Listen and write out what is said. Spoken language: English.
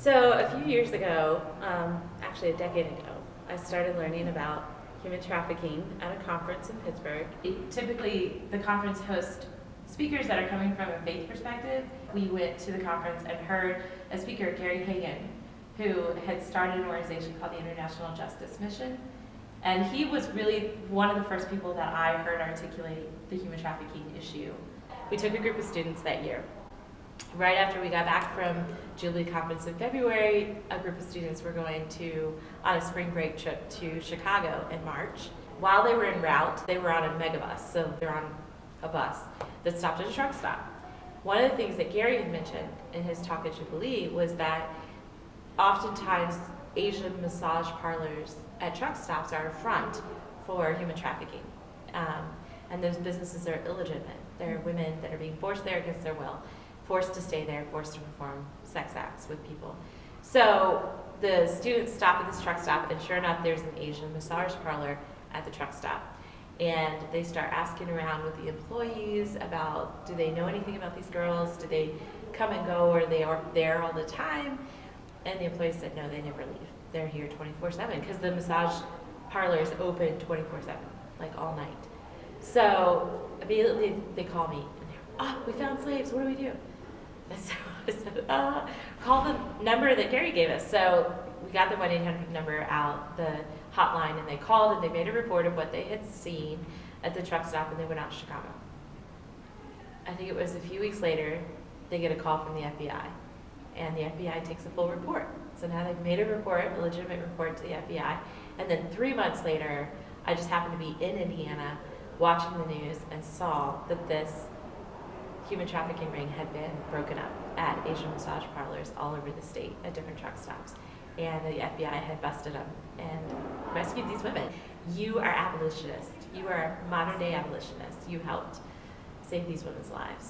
So a few years ago, actually a decade ago, I started learning about human trafficking at a conference in Pittsburgh. Typically, the conference hosts speakers that are coming from a faith perspective. We went to the conference and heard a speaker, Gary Hagen, who had started an organization called the International Justice Mission. And he was really one of the first people that I heard articulate the human trafficking issue. We took a group of students that year. Right after we got back from Jubilee Conference in February, a group of students were going on a spring break trip to Chicago in March. While they were en route, they were on a megabus, so they're on a bus that stopped at a truck stop. One of the things that Gary had mentioned in his talk at Jubilee was that oftentimes Asian massage parlors at truck stops are a front for human trafficking. And those businesses are illegitimate. They're women that are being forced there against their will, forced to stay there, forced to perform sex acts with people. So the students stop at this truck stop, and sure enough, there's an Asian massage parlor at the truck stop. And they start asking around with the employees about, do they know anything about these girls? Do they come and go, or they are there all the time? And the employees said, no, they never leave. They're here 24/7, because the massage parlor is open 24/7, like all night. So immediately they call me, and they're, we found slaves, what do we do? And so I said, call the number that Gary gave us. So we got the 1-800 number out, the hotline, and they called and they made a report of what they had seen at the truck stop, and they went out to Chicago. I think it was a few weeks later, they get a call from the FBI, and the FBI takes a full report. So now they've made a report, a legitimate report to the FBI, and then 3 months later, I just happened to be in Indiana watching the news and saw that this human trafficking ring had been broken up at Asian massage parlors all over the state at different truck stops. And the FBI had busted them and rescued these women. You are abolitionists. You are modern day abolitionists. You helped save these women's lives.